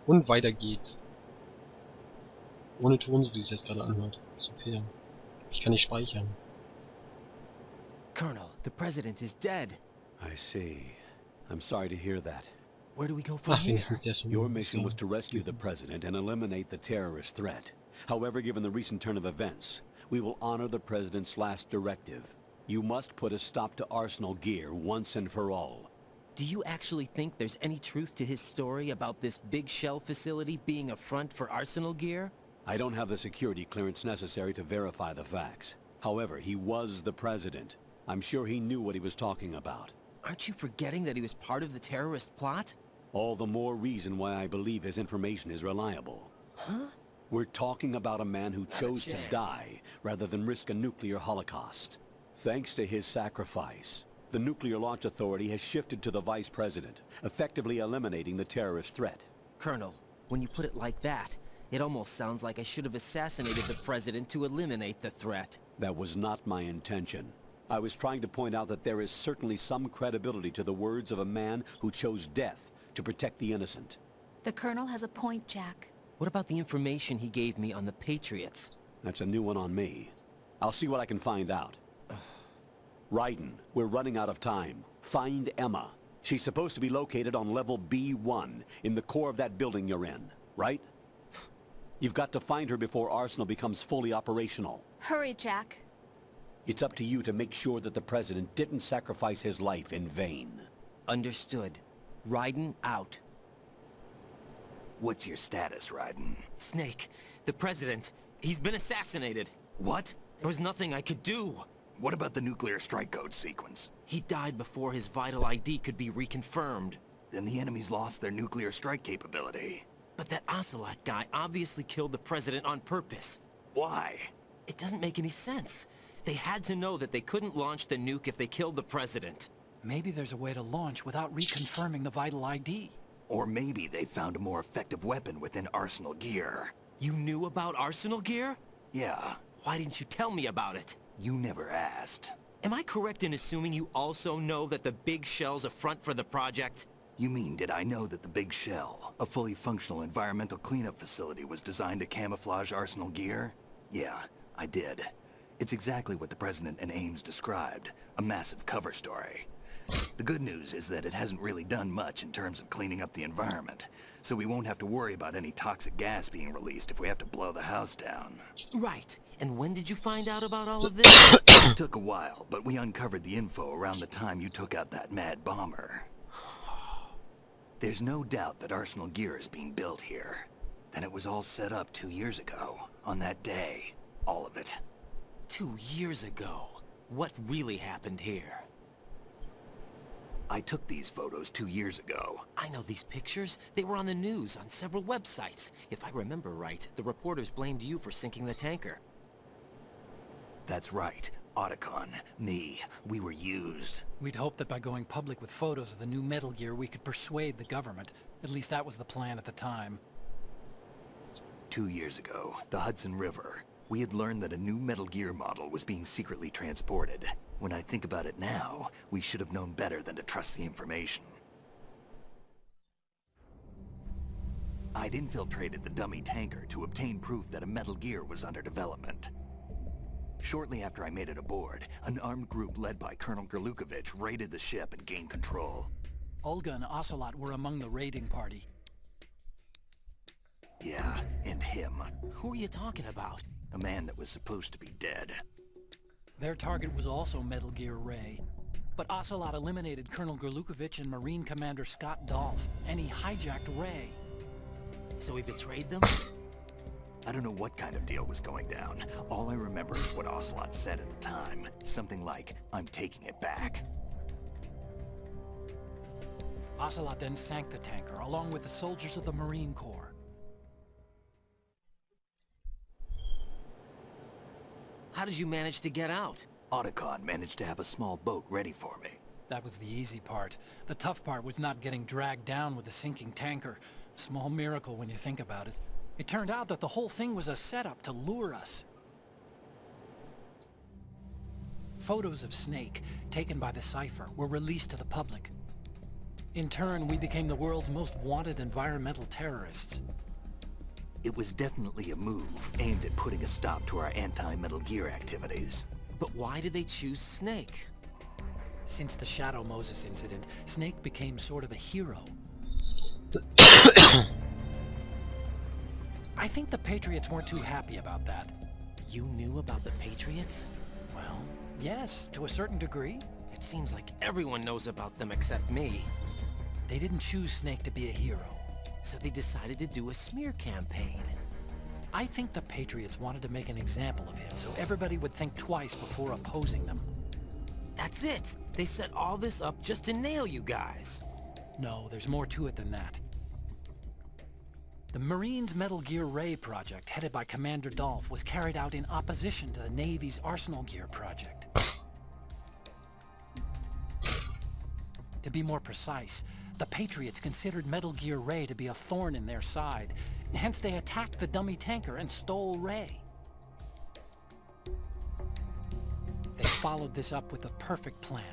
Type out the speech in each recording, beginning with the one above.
Und weiter geht's. Ohne Ton, so wie sich das gerade anhört. Super. Ich kann nicht speichern. Colonel, the president is dead. I see. I'm sorry to hear that. Where do we go from Ach, here? wenigstens der schon. Your mission was to rescue the president and eliminate the terrorist threat. However, given the recent turn of events, we will honor the president's last directive. You must put a stop to Arsenal Gear once and for all. Do you actually think there's any truth to his story about this big shell facility being a front for Arsenal Gear? I don't have the security clearance necessary to verify the facts. However, he was the president. I'm sure he knew what he was talking about. Aren't you forgetting that he was part of the terrorist plot? All the more reason why I believe his information is reliable. Huh? We're talking about a man who chose to die rather than risk a nuclear holocaust. Thanks to his sacrifice, the Nuclear Launch Authority has shifted to the vice president, effectively eliminating the terrorist threat. Colonel, when you put it like that, it almost sounds like I should have assassinated the president to eliminate the threat. That was not my intention. I was trying to point out that there is certainly some credibility to the words of a man who chose death to protect the innocent. The Colonel has a point, Jack. What about the information he gave me on the Patriots? That's a new one on me. I'll see what I can find out. Raiden, we're running out of time. Find Emma. She's supposed to be located on level B1, in the core of that building you're in, right? You've got to find her before Arsenal becomes fully operational. Hurry, Jack. It's up to you to make sure that the president didn't sacrifice his life in vain. Understood. Raiden out. What's your status, Raiden? Snake, the president, he's been assassinated. What? There was nothing I could do. What about the nuclear strike code sequence? He died before his vital ID could be reconfirmed. Then the enemy's lost their nuclear strike capability. But that Ocelot guy obviously killed the president on purpose. Why? It doesn't make any sense. They had to know that they couldn't launch the nuke if they killed the president. Maybe there's a way to launch without reconfirming the vital ID. Or maybe they found a more effective weapon within Arsenal Gear. You knew about Arsenal Gear? Yeah. Why didn't you tell me about it? You never asked. Am I correct in assuming you also know that the Big Shell's a front for the project? You mean, did I know that the Big Shell, a fully functional environmental cleanup facility, was designed to camouflage Arsenal Gear? Yeah, I did. It's exactly what the President and Ames described, a massive cover story. The good news is that it hasn't really done much in terms of cleaning up the environment, so we won't have to worry about any toxic gas being released if we have to blow the house down. Right. And when did you find out about all of this? It took a while, but we uncovered the info around the time you took out that mad bomber. There's no doubt that Arsenal Gear is being built here. Then it was all set up 2 years ago, on that day. All of it. 2 years ago. What really happened here? I took these photos 2 years ago. I know these pictures. They were on the news, on several websites. If I remember right, the reporters blamed you for sinking the tanker. That's right. Otacon, me, we were used. We'd hoped that by going public with photos of the new Metal Gear, we could persuade the government. At least that was the plan at the time. 2 years ago, the Hudson River, we had learned that a new Metal Gear model was being secretly transported. When I think about it now, we should have known better than to trust the information. I'd infiltrated the dummy tanker to obtain proof that a Metal Gear was under development. Shortly after I made it aboard, an armed group led by Colonel Gerlukovich raided the ship and gained control. Olga and Ocelot were among the raiding party. Yeah, and him. Who are you talking about? A man that was supposed to be dead. Their target was also Metal Gear Ray. But Ocelot eliminated Colonel Gerlukovich and Marine Commander Scott Dolph, and he hijacked Ray. So he betrayed them? I don't know what kind of deal was going down. All I remember is what Ocelot said at the time. Something like, "I'm taking it back." Ocelot then sank the tanker, along with the soldiers of the Marine Corps. How did you manage to get out? Otacon managed to have a small boat ready for me. That was the easy part. The tough part was not getting dragged down with the sinking tanker. A small miracle when you think about it. It turned out that the whole thing was a setup to lure us. Photos of Snake, taken by the Cypher, were released to the public. In turn, we became the world's most wanted environmental terrorists. It was definitely a move aimed at putting a stop to our anti-Metal Gear activities. But why did they choose Snake? Since the Shadow Moses incident, Snake became sort of a hero. I think the Patriots weren't too happy about that. You knew about the Patriots? Well, yes, to a certain degree. It seems like everyone knows about them except me. They didn't choose Snake to be a hero. So they decided to do a smear campaign. I think the Patriots wanted to make an example of him so everybody would think twice before opposing them. That's it! They set all this up just to nail you guys. No, there's more to it than that. The Marines' Metal Gear Ray project, headed by Commander Dolph, was carried out in opposition to the Navy's Arsenal Gear project. To be more precise, the Patriots considered Metal Gear Ray to be a thorn in their side. Hence they attacked the dummy tanker and stole Ray. They followed this up with a perfect plan.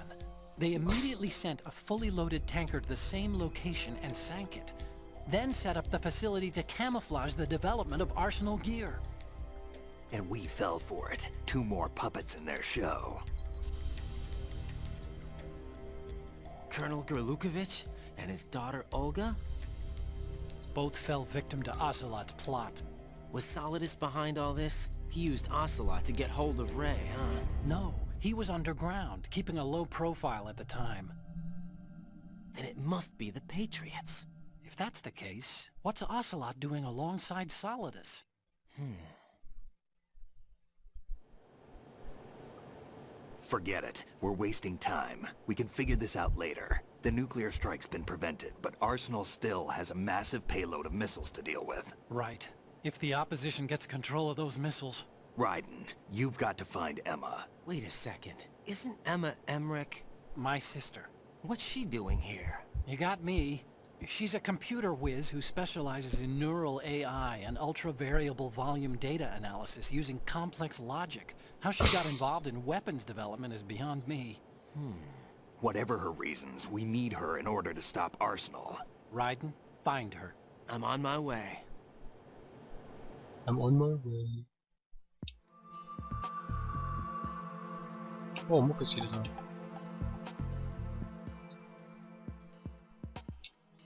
They immediately sent a fully loaded tanker to the same location and sank it. Then set up the facility to camouflage the development of Arsenal Gear. And we fell for it. 2 more puppets in their show. Colonel Gerlukovich and his daughter Olga? Both fell victim to Ocelot's plot. Was Solidus behind all this? He used Ocelot to get hold of Ray, huh? No, he was underground, keeping a low profile at the time. Then it must be the Patriots. If that's the case, what's Ocelot doing alongside Solidus? Forget it. We're wasting time. We can figure this out later. The nuclear strike's been prevented, but Arsenal still has a massive payload of missiles to deal with. Right. If the opposition gets control of those missiles... Raiden, you've got to find Emma. Wait a second. Isn't Emma Emmerich? My sister. What's she doing here? You got me. She's a computer whiz who specializes in neural AI and ultra-variable volume data analysis using complex logic. How she got involved in weapons development is beyond me. Whatever her reasons, we need her in order to stop Arsenal. Raiden, find her. I'm on my way. I'm on my way. Oh, Muck ist wieder da.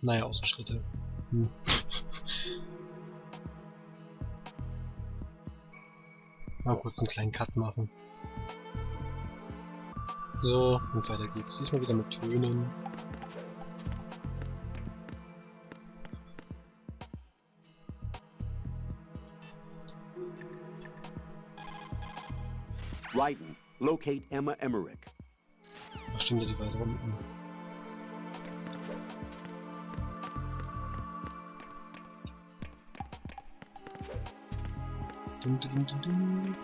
Naja, außer Schritte. Mal kurz einen kleinen Cut machen. So, und weiter geht's. Diesmal wieder mit Tönen. Raiden, locate Emma Emmerich. Ach stimmt, die weiter unten. Dum, dum, dum, dum.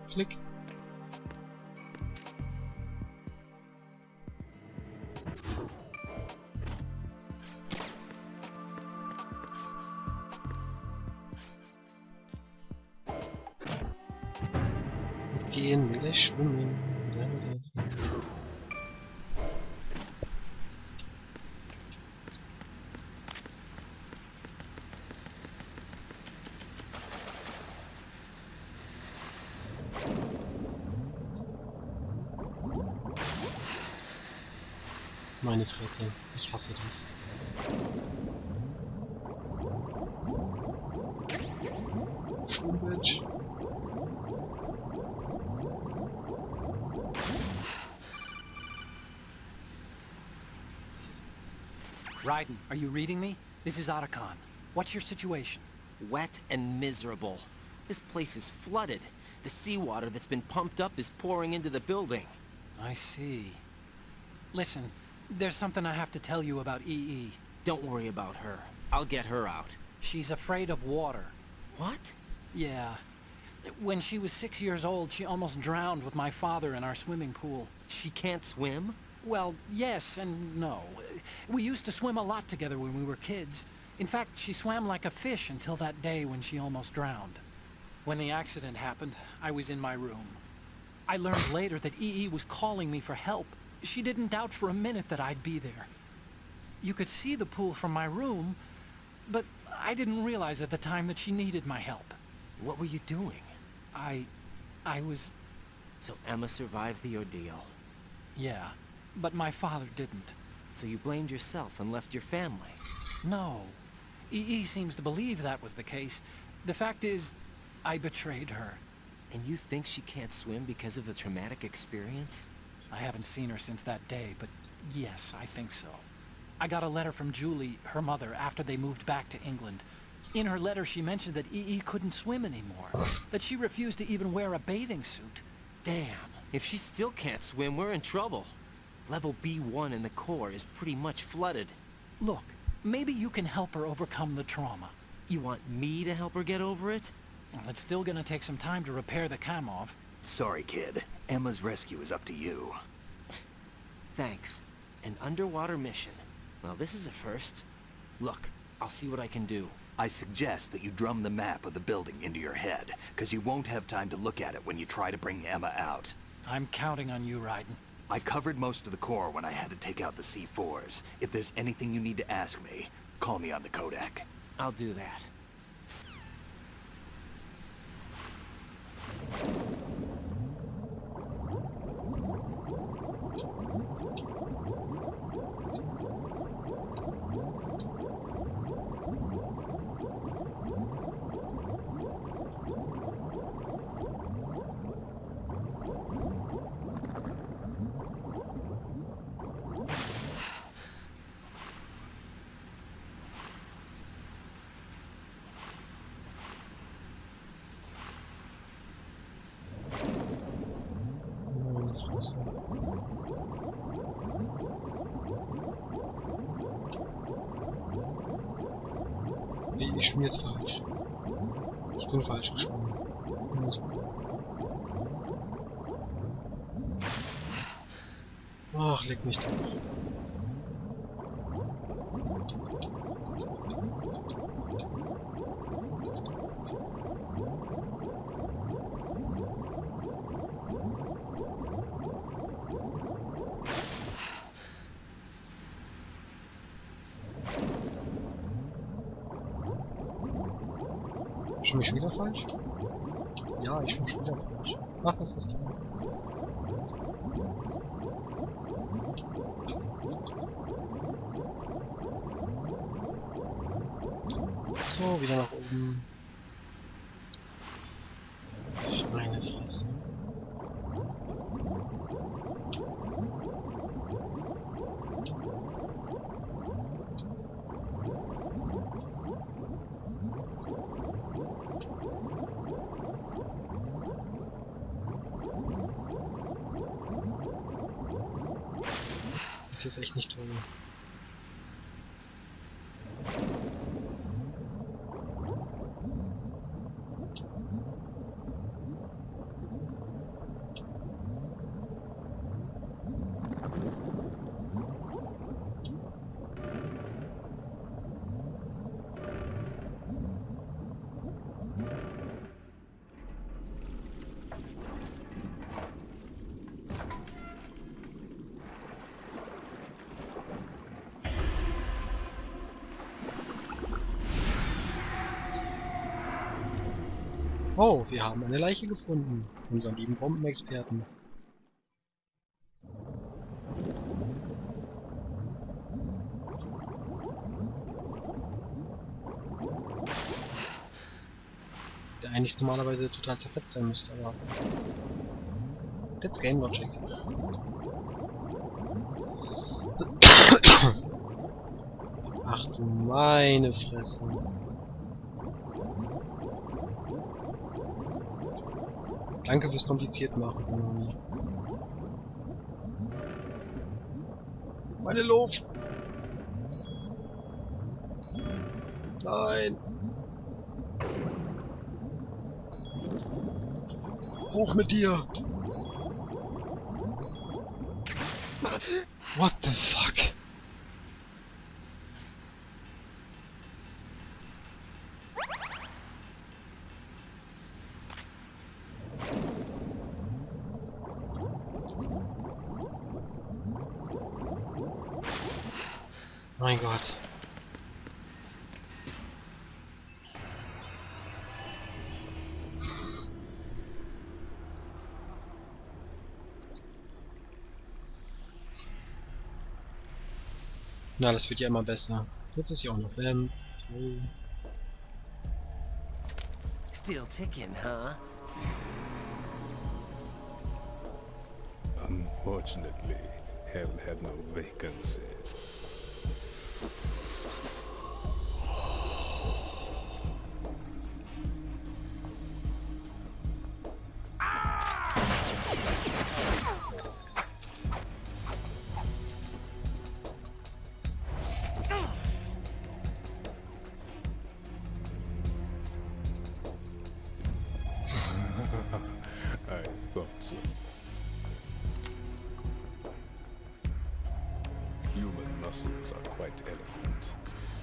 Klick. Jetzt gehen wir gleich schwimmen. Da, da, da, da. Meine Fresse, ich hasse das. Schwimmbadge. Raiden, are you reading me? This is Otacon. What's your situation? Wet and miserable. This place is flooded. The seawater that's been pumped up is pouring into the building. I see. Listen, there's something I have to tell you about EE. Don't worry about her. I'll get her out. She's afraid of water. What? Yeah. When she was 6 years old, she almost drowned with my father in our swimming pool. She can't swim? Well, yes and no. We used to swim a lot together when we were kids. In fact, she swam like a fish until that day when she almost drowned. When the accident happened, I was in my room. I learned later that EE was calling me for help. She didn't doubt for a minute that I'd be there. You could see the pool from my room, but I didn't realize at the time that she needed my help. What were you doing? I was... So Emma survived the ordeal. Yeah, but my father didn't. So you blamed yourself and left your family? No. EE seems to believe that was the case. The fact is, I betrayed her. And you think she can't swim because of the traumatic experience? I haven't seen her since that day, but yes, I think so. I got a letter from Julie, her mother, after they moved back to England. In her letter, she mentioned that EE couldn't swim anymore, that she refused to even wear a bathing suit. Damn, if she still can't swim, we're in trouble. Level B1 in the core is pretty much flooded. Look, maybe you can help her overcome the trauma. You want me to help her get over it? Well, it's still gonna take some time to repair the Kamov. Sorry, kid. Emma's rescue is up to you. Thanks. An underwater mission. Well, this is a first. Look, I'll see what I can do. I suggest that you drum the map of the building into your head, because you won't have time to look at it when you try to bring Emma out. I'm counting on you, Raiden. I covered most of the core when I had to take out the C4s. If there's anything you need to ask me, call me on the Kodak. I'll do that. Nee, ich schmier jetzt falsch. Ich bin falsch gesprungen. Ja, super. Ach, leck mich doch. Schwimme ich wieder falsch? Ja, ich schwimme schon wieder falsch. Ach, ist das toll. So, wieder nach oben. Ach, meine Fresse. Das hier ist echt nicht toll. Oh, wir haben eine Leiche gefunden. Unseren lieben Bombenexperten. Der eigentlich normalerweise total zerfetzt sein müsste, aber... That's Game Logic. Ach du meine Fresse. Danke fürs kompliziert machen. Meine Luft! Nein! Hoch mit dir! What the fuck? Mein Gott. Na, das wird ja immer besser. Jetzt ist ja auch noch Vamp. Toll. Still ticking, huh? Unfortunately, hell had no vacancies. I thought so. Human muscles are quite eloquent.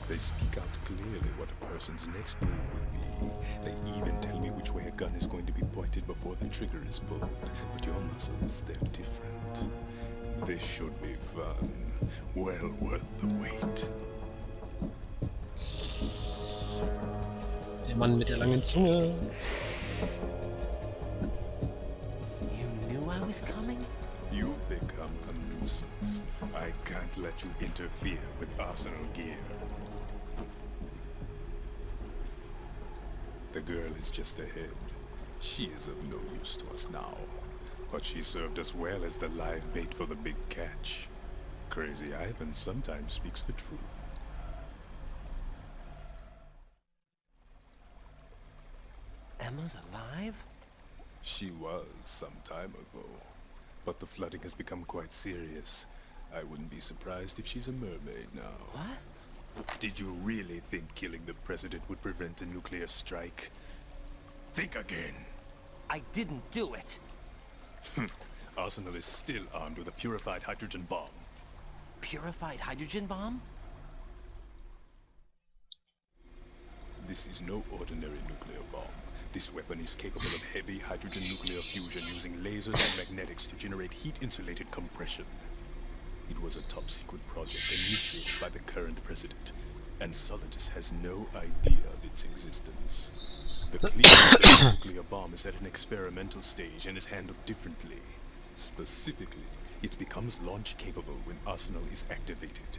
They speak out clearly what a person's next move will be. They even tell me which way a gun is going to be pointed before the trigger is pulled. But your muscles, they're different. This should be fun. Well worth the wait. Der Mann mit der langen Zunge. You knew I was coming? You've become a nuisance. I can't let you interfere with arsenal gear. The girl is just ahead. She is of no use to us now. But she served us well as the live bait for the big catch. Crazy Ivan sometimes speaks the truth. Emma's alive? She was some time ago. But the flooding has become quite serious. I wouldn't be surprised if she's a mermaid now. What? Did you really think killing the president would prevent a nuclear strike? Think again. I didn't do it. Arsenal is still armed with a purified hydrogen bomb. Purified hydrogen bomb? This is no ordinary nuclear bomb. This weapon is capable of heavy hydrogen nuclear fusion using lasers and magnetics to generate heat-insulated compression. It was a top-secret project initiated by the current president, and Solidus has no idea of its existence. The cleaning of the nuclear bomb is at an experimental stage and is handled differently. Specifically, it becomes launch-capable when Arsenal is activated.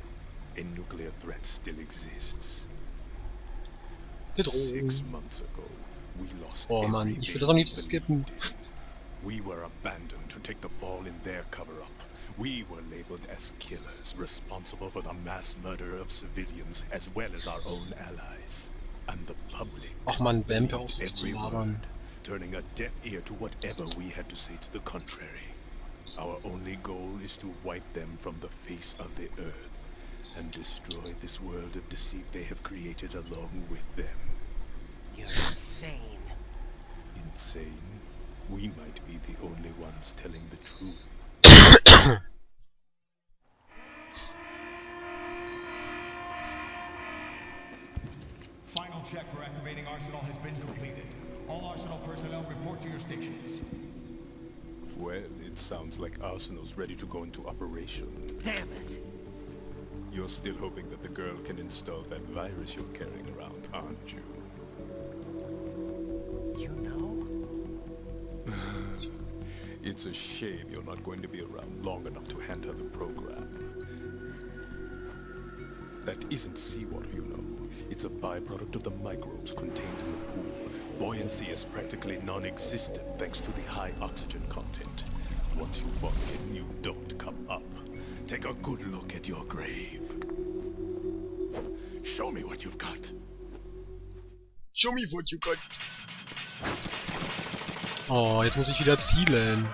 A nuclear threat still exists. 6 months ago, we lost Oh Mann, ich würde das am liebsten skippen. We were abandoned to take the fall in their cover-up. We were labeled as killers, responsible for the mass murder of civilians as well as our own allies. And the public Ach man, Vamp, hör auf so believed zu every labern. word, turning a deaf ear to whatever we had to say to the contrary. Our only goal is to wipe them from the face of the earth and destroy this world of deceit they have created along with them. You're insane. Insane? We might be the only ones telling the truth. Final check for activating Arsenal has been completed. All Arsenal personnel report to your stations. Well, it sounds like Arsenal's ready to go into operation. Damn it. You're still hoping that the girl can install that virus you're carrying around, aren't you? You know? It's a shame you're not going to be around long enough to hand her the program. That isn't seawater, you know. It's a byproduct of the microbes contained in the pool. Buoyancy is practically non-existent thanks to the high oxygen content. Once you fall in, you don't come up. Take a good look at your grave. Show me what you've got. Show me what you got. Oh, jetzt muss ich wieder zielen.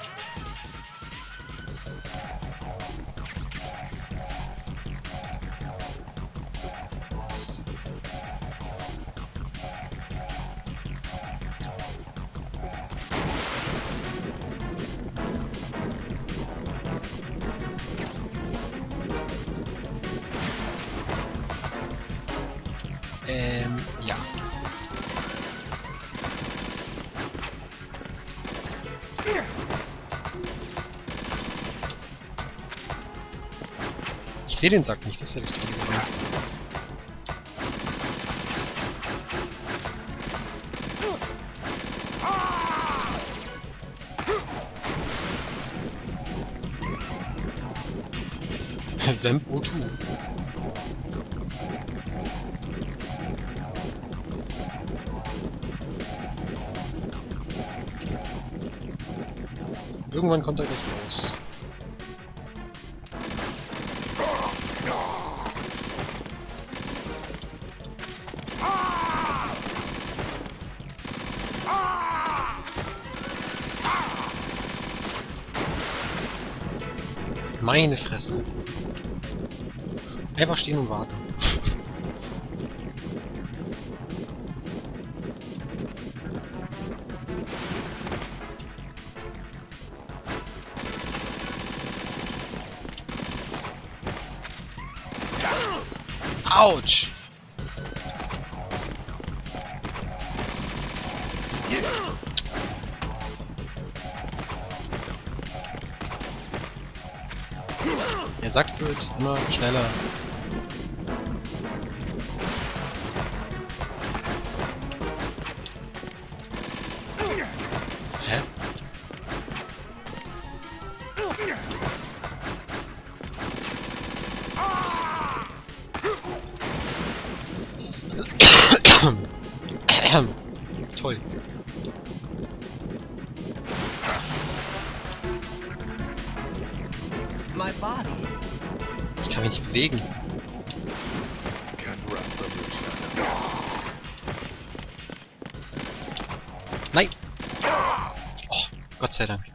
Ja. Ich sehe den Sack nicht, das ist ja das Tolle daran. Vamp O2. Irgendwann kommt er gleich raus. Meine Fresse. Einfach stehen und warten. Autsch! Der Sack wird immer schneller. Hä? Toll. My body. Ich kann mich nicht bewegen. Nein! Oh, Gott sei Dank.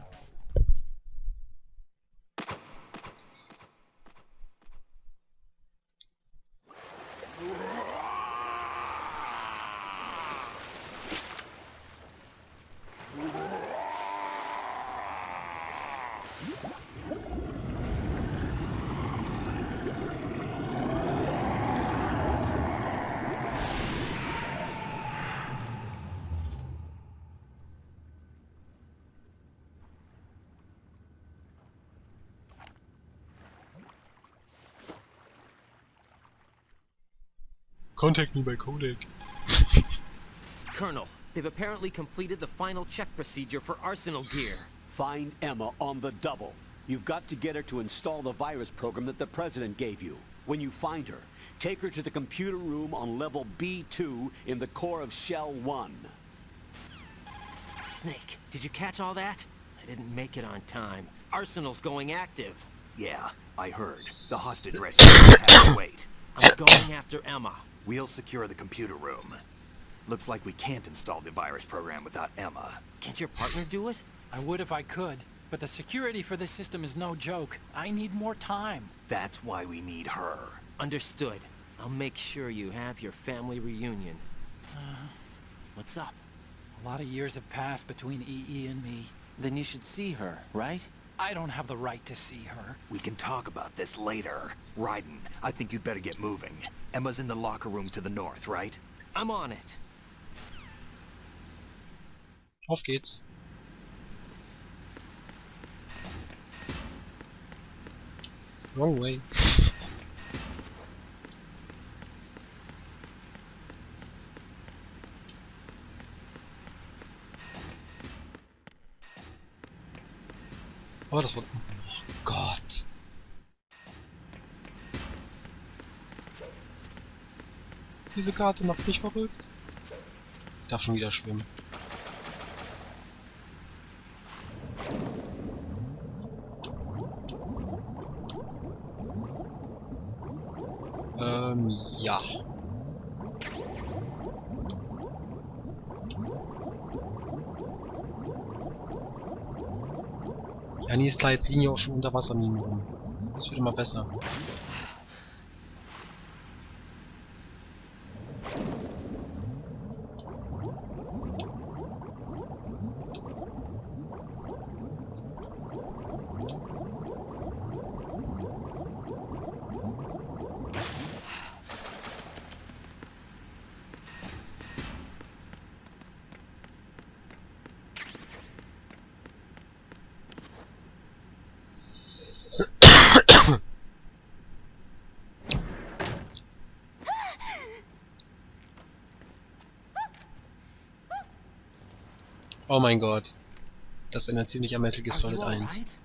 Contact me by codec. Colonel, they've apparently completed the final check procedure for arsenal gear. Find Emma on the double. You've got to get her to install the virus program that the President gave you. When you find her, take her to the computer room on level B2 in the core of Shell 1. Snake, did you catch all that? I didn't make it on time. Arsenal's going active. Yeah, I heard. The hostage rescue has to wait. I'm going after Emma. We'll secure the computer room. Looks like we can't install the virus program without Emma. Can't your partner do it? I would if I could, but the security for this system is no joke. I need more time. That's why we need her. Understood. I'll make sure you have your family reunion. What's up? A lot of years have passed between EE and me. Then you should see her, right? I don't have the right to see her. We can talk about this later. Raiden, I think you'd better get moving. Emma's in the locker room to the north, right? I'm on it. Auf geht's. Wrong way. Oh, das war... Oh Gott. Diese Karte macht mich verrückt. Ich darf schon wieder schwimmen. Ja. Ja, nee, ist klar, jetzt liegen ja auch schon Unterwasserminen rum. Das wird immer besser. Oh mein Gott. Das erinnert ziemlich an Metal Gear Are you Solid all 1. right?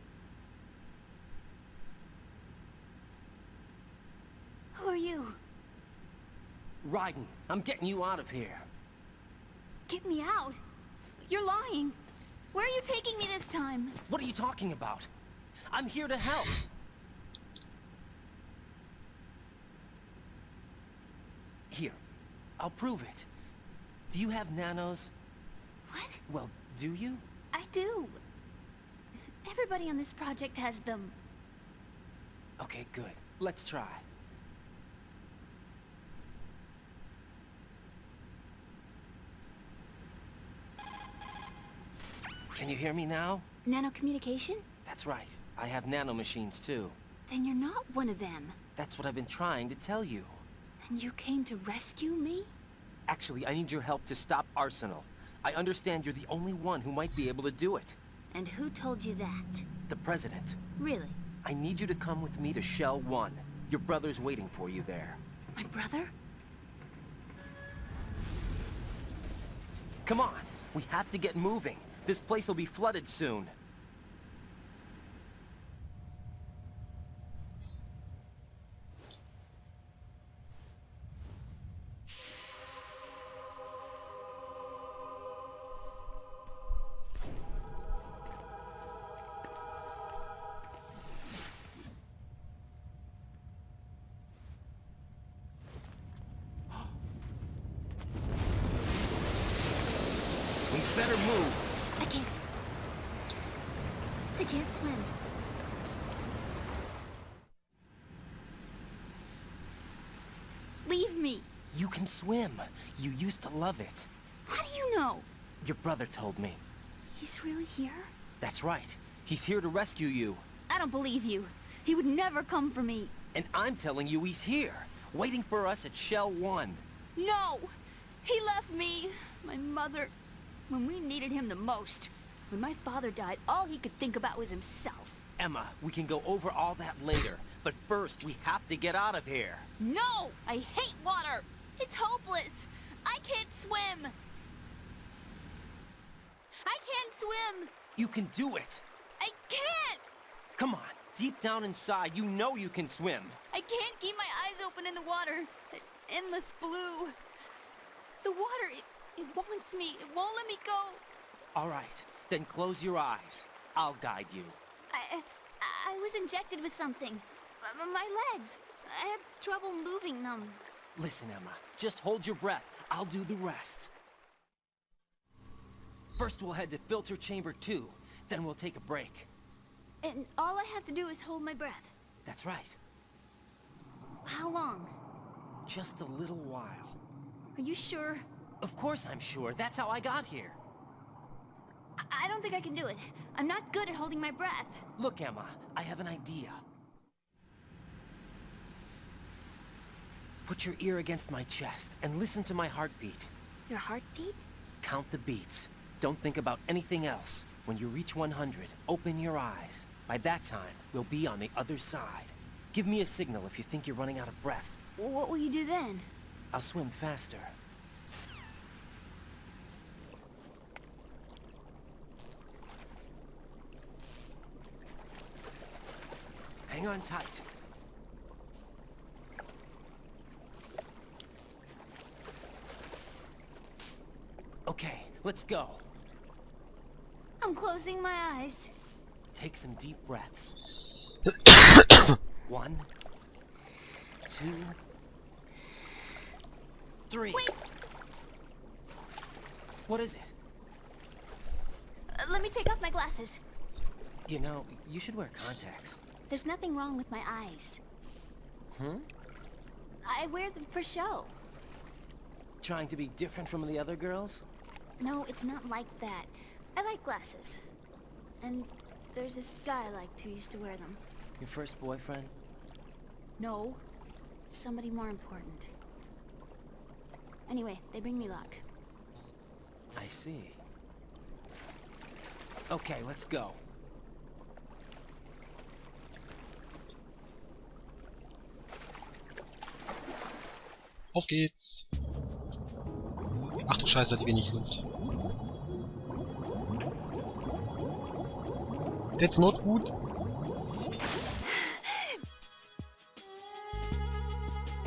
Who are you? Raiden, I'm getting you out of here. Get me out. You're lying. Where are you taking me this time? What are you talking about? I'm here to help. Here, I'll prove it. Do you have nanos? What? Well, do you? I do. Everybody on this project has them. Okay, good. Let's try. Can you hear me now? Nanocommunication? That's right. I have nanomachines too. Then you're not one of them. That's what I've been trying to tell you. And you came to rescue me? Actually, I need your help to stop Arsenal. I understand you're the only one who might be able to do it. And who told you that? The President. Really? I need you to come with me to Shell 1. Your brother's waiting for you there. My brother? Come on! We have to get moving. This place will be flooded soon. We better move. I can't. I can't swim. Leave me. You can swim. You used to love it. How do you know? Your brother told me. He's really here? That's right. He's here to rescue you. I don't believe you. He would never come for me. And I'm telling you he's here, waiting for us at Shell 1. No! He left me, my mother, when we needed him the most. When my father died, all he could think about was himself. Emma, we can go over all that later, but first we have to get out of here. No! I hate water! It's hopeless! I can't swim! I can't swim! You can do it. I can't! Come on, deep down inside, you know you can swim. I can't keep my eyes open in the water. That endless blue. The water, it wants me. It won't let me go. All right, then close your eyes. I'll guide you. I was injected with something. My legs. I have trouble moving them. Listen, Emma, just hold your breath. I'll do the rest. First we'll head to filter chamber 2, then we'll take a break. And all I have to do is hold my breath. That's right. How long? Just a little while. Are you sure? Of course I'm sure. That's how I got here. I don't think I can do it. I'm not good at holding my breath. Look, Emma, I have an idea. Put your ear against my chest and listen to my heartbeat. Your heartbeat? Count the beats. Don't think about anything else. When you reach 100, open your eyes. By that time, we'll be on the other side. Give me a signal if you think you're running out of breath. What will you do then? I'll swim faster. Hang on tight. Okay, let's go. I'm closing my eyes. Take some deep breaths. 1, 2, 3. Wait! What is it? Let me take off my glasses. You know, you should wear contacts. There's nothing wrong with my eyes. I wear them for show. Trying to be different from the other girls? No, it's not like that. I like glasses. And there's this guy I liked who used to wear them. Your first boyfriend? No. Somebody more important. Anyway, they bring me luck. I see. Okay, let's go. Auf geht's! Ach du Scheiße, hat die wenig Luft. That's not gut.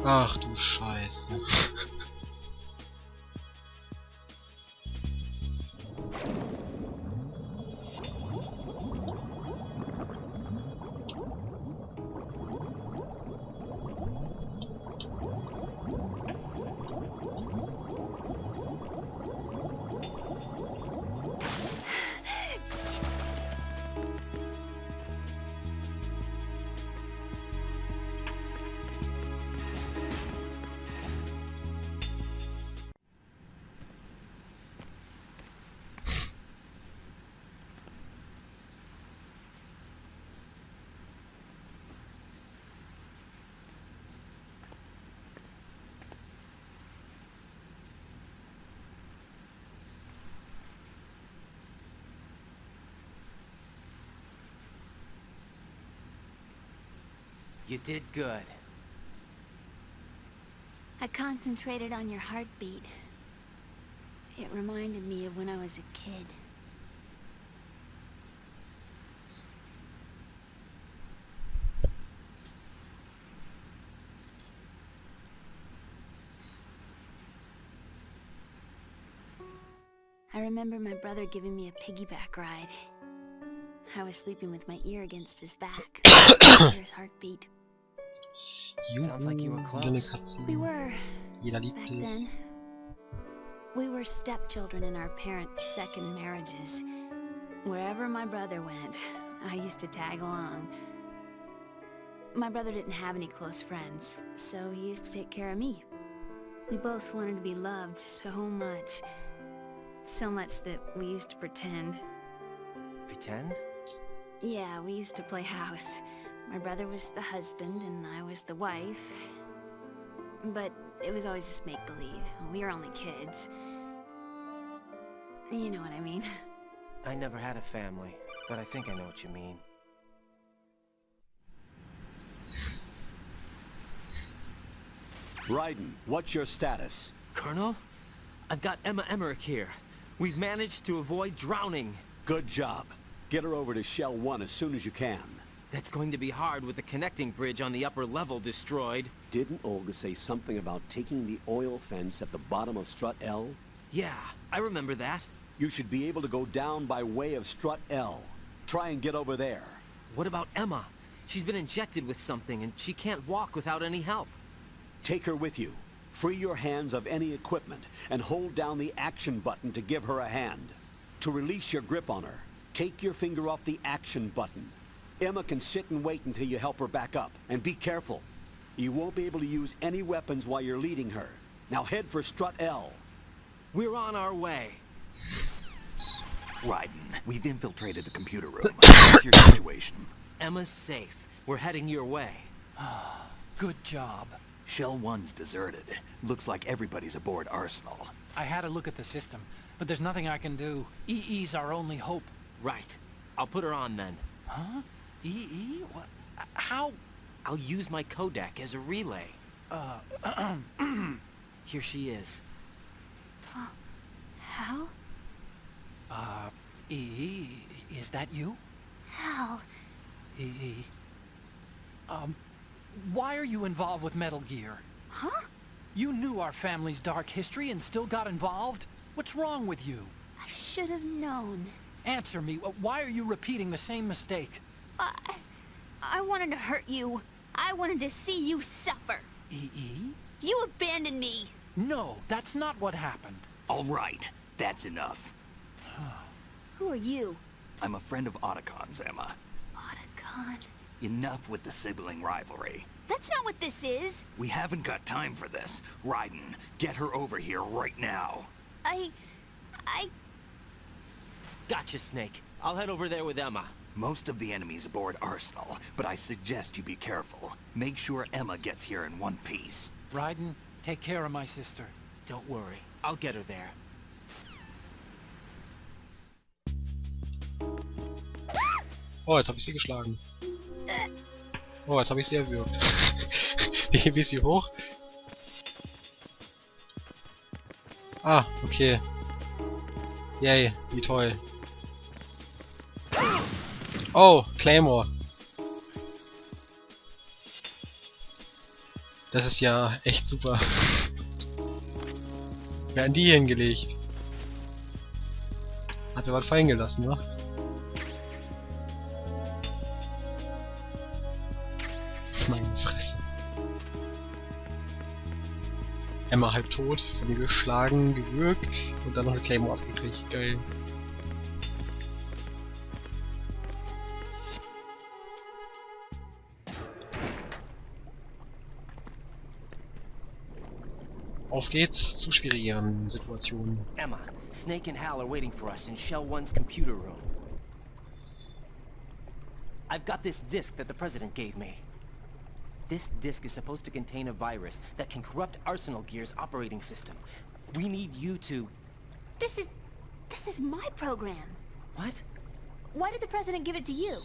Ach du Scheiße. You did good. I concentrated on your heartbeat. It reminded me of when I was a kid. I remember my brother giving me a piggyback ride. I was sleeping with my ear against his back. I hear his heartbeat. Sounds like you were close. We were. Jeder Back liebt then. es. We were stepchildren in our parents' second marriages. Wherever my brother went, I used to tag along. My brother didn't have any close friends, so he used to take care of me. We both wanted to be loved so much. So much that we used to pretend. Pretend? Yeah, we used to play house. My brother was the husband and I was the wife. But it was always just make-believe. We were only kids. You know what I mean. I never had a family, but I think I know what you mean. Raiden, what's your status? Colonel? I've got Emma Emmerich here. We've managed to avoid drowning. Good job. Get her over to Shell 1 as soon as you can. That's going to be hard with the connecting bridge on the upper level destroyed. Didn't Olga say something about taking the oil fence at the bottom of Strut L? Yeah, I remember that. You should be able to go down by way of Strut L. Try and get over there. What about Emma? She's been injected with something and she can't walk without any help. Take her with you. Free your hands of any equipment and hold down the action button to give her a hand. To release your grip on her, take your finger off the action button. Emma can sit and wait until you help her back up. And be careful. You won't be able to use any weapons while you're leading her. Now head for Strut L. We're on our way. Raiden, we've infiltrated the computer room. What's your situation? Emma's safe. We're heading your way. Good job. Shell 1's deserted. Looks like everybody's aboard Arsenal. I had a look at the system, but there's nothing I can do. EE's our only hope. Right. I'll put her on then. Huh? EE? What? How? I'll use my Kodak as a relay. Here she is. Hal? EE, is that you? Hal? EE. Why are you involved with Metal Gear? Huh? You knew our family's dark history and still got involved? What's wrong with you? I should have known. Answer me. Why are you repeating the same mistake? I wanted to hurt you. I wanted to see you suffer. EE? You abandoned me. No, that's not what happened. All right, that's enough. Who are you? I'm a friend of Otacon's, Emma. Otacon? Enough with the sibling rivalry. That's not what this is. We haven't got time for this. Raiden, get her over here right now. I... Gotcha, Snake. I'll head over there with Emma. Most of the enemy's aboard Arsenal, but I suggest you be careful. Make sure Emma gets here in one piece. Raiden, take care of my sister. Don't worry. I'll get her there. Oh, jetzt habe ich sie geschlagen. Oh, jetzt habe ich sie erwürgt. Wie hebe ich sie hoch? Ah, okay. Yay, wie toll. Oh, Claymore. Das ist ja echt super. Werden die hingelegt? Hat er was fallen gelassen, wa? Meine Fresse. Emma halb tot, von ihr geschlagen, gewürgt und dann noch eine Claymore abgekriegt. Geil. Auf geht's zu schwierigeren Situationen. Emma, Snake and Hal are waiting for us in Shell 1's computer room. I've got this disk that the President gave me. This disk is supposed to contain a virus that can corrupt Arsenal Gear's operating system. We need you to... This is my program. What? Why did the President give it to you?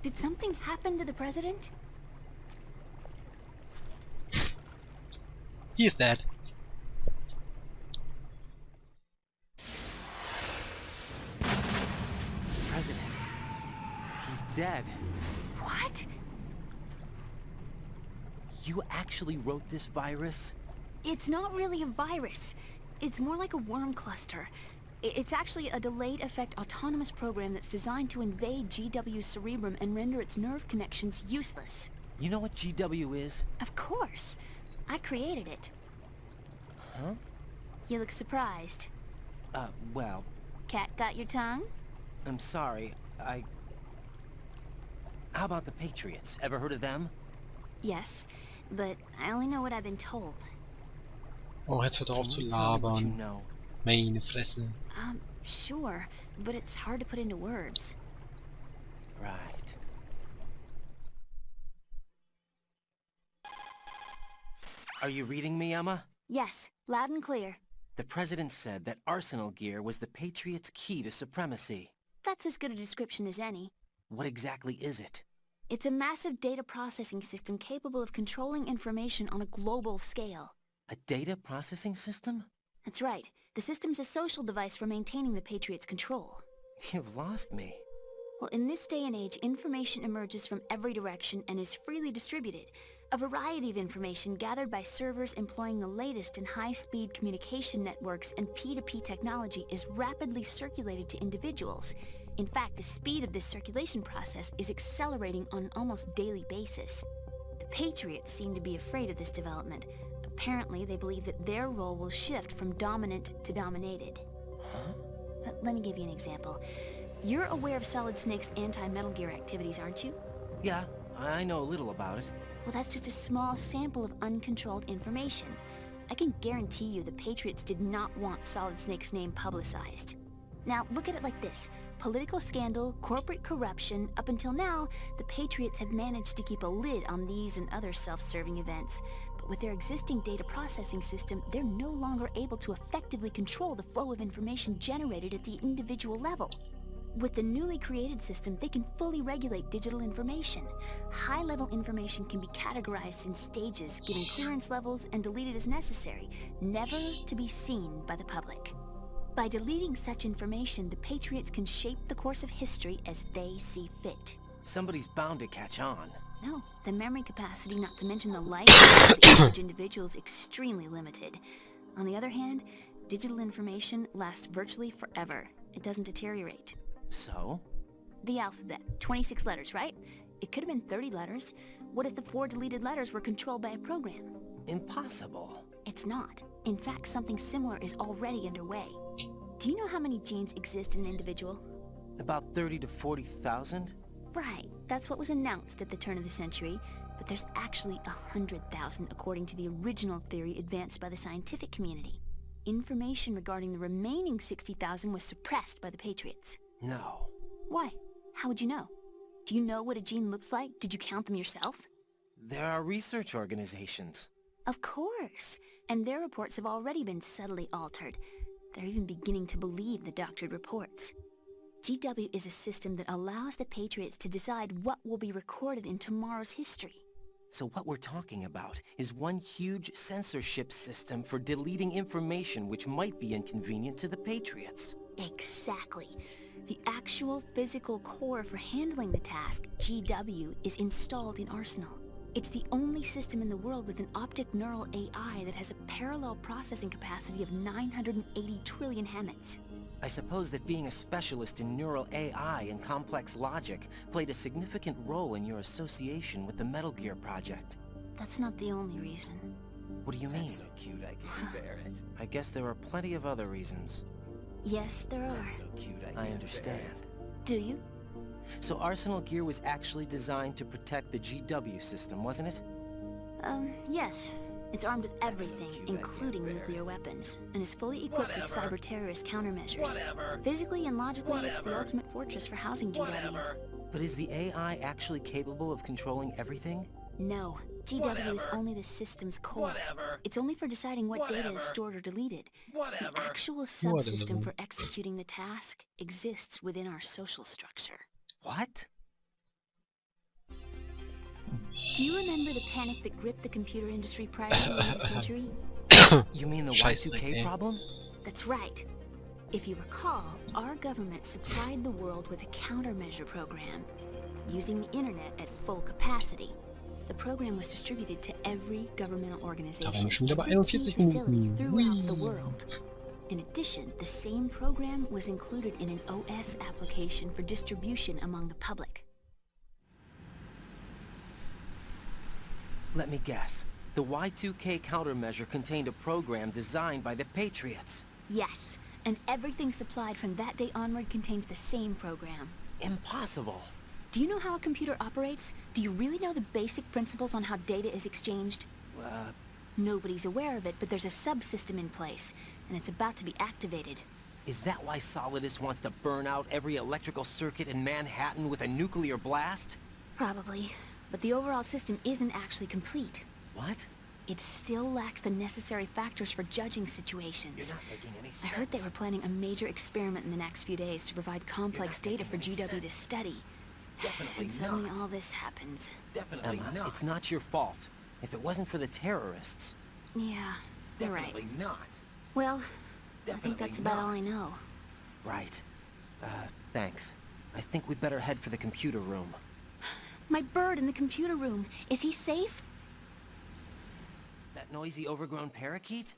Did something happen to the President? He is dead. President. He's dead. What? You actually wrote this virus? It's not really a virus. It's more like a worm cluster. It's actually a delayed effect autonomous program that's designed to invade GW's cerebrum and render its nerve connections useless. You know what GW is? Of course. I created it. Huh? You look surprised. Well... Cat got your tongue? I'm sorry, How about the Patriots? Ever heard of them? Yes, but I only know what I've been told. Oh, jetzt hört er auf zu Can you tell me what you labern. know? Meine Fresse. Sure, but it's hard to put into words. Right. Are you reading me, Emma? Yes, loud and clear. The President said that Arsenal Gear was the Patriots' key to supremacy. That's as good a description as any. What exactly is it? It's a massive data processing system capable of controlling information on a global scale. A data processing system? That's right. The system's a social device for maintaining the Patriots' control. You've lost me. Well, in this day and age, information emerges from every direction and is freely distributed. A variety of information gathered by servers employing the latest in high-speed communication networks and P2P technology is rapidly circulated to individuals. In fact, the speed of this circulation process is accelerating on an almost daily basis. The Patriots seem to be afraid of this development. Apparently, they believe that their role will shift from dominant to dominated. Huh? Let me give you an example. You're aware of Solid Snake's anti-Metal Gear activities, aren't you? Yeah, I know a little about it. Well, that's just a small sample of uncontrolled information. I can guarantee you the Patriots did not want Solid Snake's name publicized. Now, look at it like this. Political scandal, corporate corruption, up until now, the Patriots have managed to keep a lid on these and other self-serving events. But with their existing data processing system, they're no longer able to effectively control the flow of information generated at the individual level. With the newly created system, they can fully regulate digital information. High-level information can be categorized in stages, given clearance levels and deleted as necessary, never to be seen by the public. By deleting such information, the Patriots can shape the course of history as they see fit. Somebody's bound to catch on. No, the memory capacity, not to mention the lifespan of the average individual, is extremely limited. On the other hand, digital information lasts virtually forever. It doesn't deteriorate. So? The alphabet. 26 letters, right? It could have been 30 letters. What if the 4 deleted letters were controlled by a program? Impossible. It's not. In fact, something similar is already underway. Do you know how many genes exist in an individual? About 30 to 40,000? Right. That's what was announced at the turn of the century. But there's actually 100,000 according to the original theory advanced by the scientific community. Information regarding the remaining 60,000 was suppressed by the Patriots. No. Why? How would you know? Do you know what a gene looks like? Did you count them yourself? There are research organizations. Of course. And their reports have already been subtly altered. They're even beginning to believe the doctored reports. GW is a system that allows the Patriots to decide what will be recorded in tomorrow's history. So what we're talking about is one huge censorship system for deleting information which might be inconvenient to the Patriots. Exactly. The actual physical core for handling the task, GW, is installed in Arsenal. It's the only system in the world with an optic neural AI that has a parallel processing capacity of 980 trillion Hammets. I suppose that being a specialist in neural AI and complex logic played a significant role in your association with the Metal Gear project. That's not the only reason. What do you mean? That's so cute, I can't bear it. I guess there are plenty of other reasons. Yes, there are. That's so cute, I can't understand. bear it. Do you? So Arsenal Gear was actually designed to protect the GW system, wasn't it? Yes. It's armed with everything, cute, I including can't bear nuclear it. weapons, and is fully equipped with cyber-terrorist countermeasures. Whatever. Physically and logically, it's the Whatever. ultimate fortress for housing GW. Whatever. But is the AI actually capable of controlling everything? No. GW is Whatever. only the system's core. Whatever. It's only for deciding what data Whatever. is stored or deleted. Whatever. The actual subsystem Whatever. for executing the task exists within our social structure. What? Do you remember the panic that gripped the computer industry prior to the end of the century? You mean the Scheiße, Y2K ey. problem? That's right. If you recall, our government supplied the world with a countermeasure program. Using the internet at full capacity. The program was distributed to every governmental Da organization, waren wir schon wieder bei every key 41 facility Minuten. throughout the Hui. world. In addition, the same program was included in an OS application for distribution among the public. Let me guess. The Y2K countermeasure contained a program designed by the Patriots. Yes, and everything supplied from that day onward contains the same program. Impossible. Do you know how a computer operates? Do you really know the basic principles on how data is exchanged? Nobody's aware of it, but there's a subsystem in place, and it's about to be activated. Is that why Solidus wants to burn out every electrical circuit in Manhattan with a nuclear blast? Probably, but the overall system isn't actually complete. What? It still lacks the necessary factors for judging situations. You're not making any sense. I heard they were planning a major experiment in the next few days to provide complex You're not data for making any GW to sense. study. Definitely And suddenly not. all this happens. Definitely Emma, not. it's not your fault. If it wasn't for the terrorists... Yeah, you're right. Definitely not. Well, I Definitely think that's about all I not. know. Right. Thanks. I think we'd better head for the computer room. My bird in the computer room. Is he safe? That noisy, overgrown parakeet?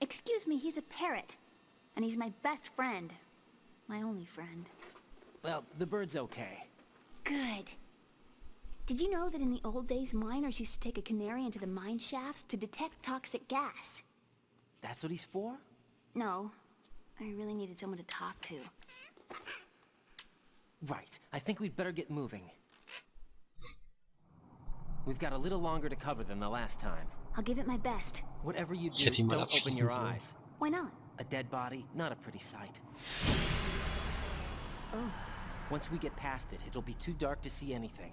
Excuse me, he's a parrot. And he's my best friend. My only friend. Well, the bird's okay. Good. Did you know that in the old days, miners used to take a canary into the mine shafts to detect toxic gas? That's what he's for? No. I really needed someone to talk to. Right. I think we'd better get moving. We've got a little longer to cover than the last time. I'll give it my best. Whatever you Ich do, hätte ihn mal don't open your abschießen sollen. eyes. Why not? A dead body, not a pretty sight. Oh. Once we get past it, it'll be too dark to see anything.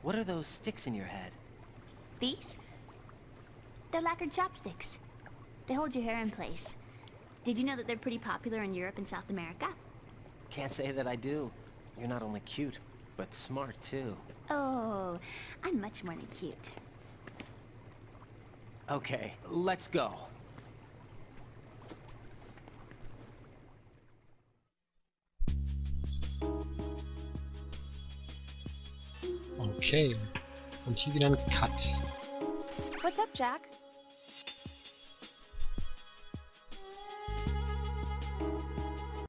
What are those sticks in your head? These? They're lacquered chopsticks. They hold your hair in place. Did you know that they're pretty popular in Europe and South America? Can't say that I do. You're not only cute, but smart too. Oh, I'm much more than cute. Okay, let's go. Okay. Und hier wieder ein Cut. What's up, Jack?